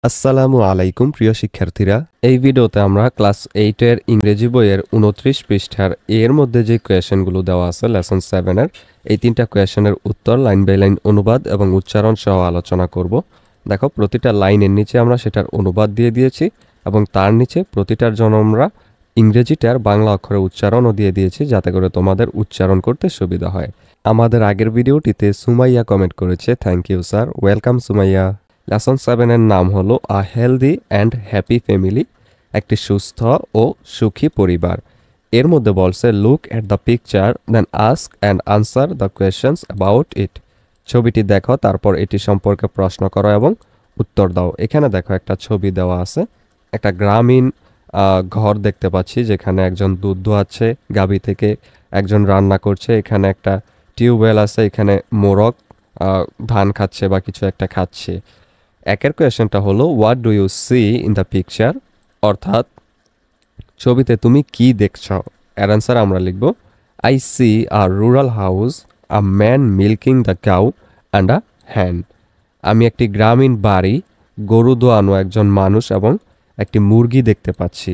আসসালামু আলাইকুম প্রিয় শিক্ষার্থীরা, এই ভিডিওতে আমরা ক্লাস 8 এর ইংরেজি বইয়ের 29 পৃষ্ঠার এর মধ্যে যে কোয়েশ্চেনগুলো দেওয়া আছে লেসন 7 এর এই তিনটা কোয়েশ্চেনের উত্তর লাইন বাই লাইন অনুবাদ এবং উচ্চারণ সহ আলোচনা করব। দেখো, প্রতিটা লাইনের নিচে আমরা সেটার অনুবাদ দিয়ে দিয়েছি এবং তার নিচে প্রতিটার জন্য আমরা ইংরেজিটার বাংলা অক্ষরে উচ্চারণও দিয়ে দিয়েছি, যাতে করে তোমাদের উচ্চারণ করতে সুবিধা হয়। আমাদের আগের ভিডিওটিতে সুমাইয়া কমেন্ট করেছে, thank you sir, welcome Sumaiya. Lesson 7 এর নাম হলো a healthy and happy family, একটি সুস্থ ও সুখী পরিবার। এর মধ্যে বলছে look at the picture then ask and answer the questions about it. ছবিটি দেখো, তারপর এটি সম্পর্কে প্রশ্ন করো এবং উত্তর দাও। এখানে দেখো একটা ছবি দেওয়া আছে, একটা গ্রামীণ ঘর দেখতে পাচ্ছি, যেখানে একজন দুধ দোয়াচ্ছে গাভী থেকে, একজন রান্না করছে, এখানে একটা টিউবওয়েল আছে, এখানে মোরগ ধান খাচ্ছে বা কিছু একটা খাচ্ছে। একের কোয়েশ্চেনটা হলো what do you see in the picture, অর্থাৎ ছবিতে তুমি কি দেখছো। এর অ্যান্সার আমরা লিখব I see a rural house, a man milking the cow and a hen. আমি একটি গ্রামীণ বাড়ি, গরু দোয়ানো একজন মানুষ এবং একটি মুরগি দেখতে পাচ্ছি।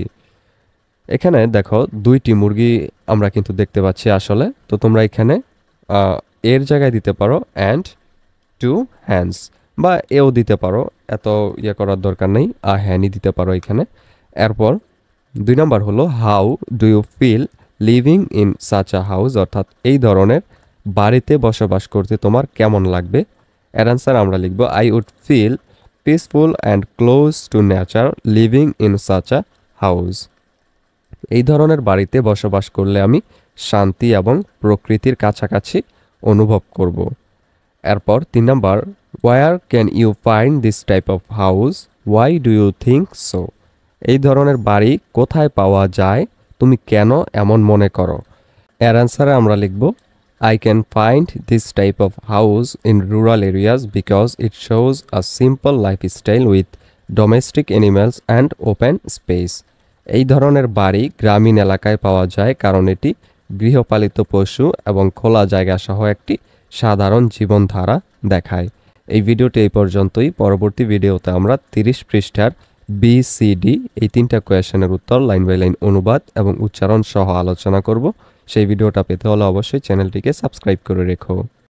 এখানে দেখো দুইটি মুরগি আমরা কিন্তু দেখতে পাচ্ছি আসলে। তো তোমরা এখানে এর জায়গায় দিতে পারো অ্যান্ড টু হ্যান্ডস, বা এও দিতে পারো, এত ইয়ে করার দরকার নেই, হ্যানই দিতে পারো এখানে। এরপর 2 নম্বর হলো how do you feel living in such a house, অর্থাৎ এই ধরনের বাড়িতে বসবাস করতে তোমার কেমন লাগবে। এর অ্যান্সার আমরা লিখব I would feel peaceful and close to nature living in such a house. এই ধরনের বাড়িতে বসবাস করলে আমি শান্তি এবং প্রকৃতির কাছাকাছি অনুভব করব। এরপর 3 নম্বর where can you find this type of house, why do you think so. এই ধরনের বাড়ি কোথায় পাওয়া যায়, তুমি কেন এমন মনে করো। এর অ্যান্সারে আমরা লিখব I can find this type of house in rural areas because it shows a simple lifestyle with domestic animals and open space. এই ধরনের বাড়ি গ্রামীণ এলাকায় পাওয়া যায় কারণ এটি গৃহপালিত পশু এবং খোলা জায়গা সহ একটি সাধারণ জীবনধারা দেখায়। এই ভিডিওটি এই পর্যন্তই। পরবর্তী ভিডিওতে আমরা 30 পৃষ্ঠার BCD এই তিনটা কোয়েশ্চেনের উত্তর লাইন বাই লাইন অনুবাদ এবং উচ্চারণ সহ আলোচনা করব। সেই ভিডিওটা পেতে হলে অবশ্যই চ্যানেলটিকে সাবস্ক্রাইব করে রেখো।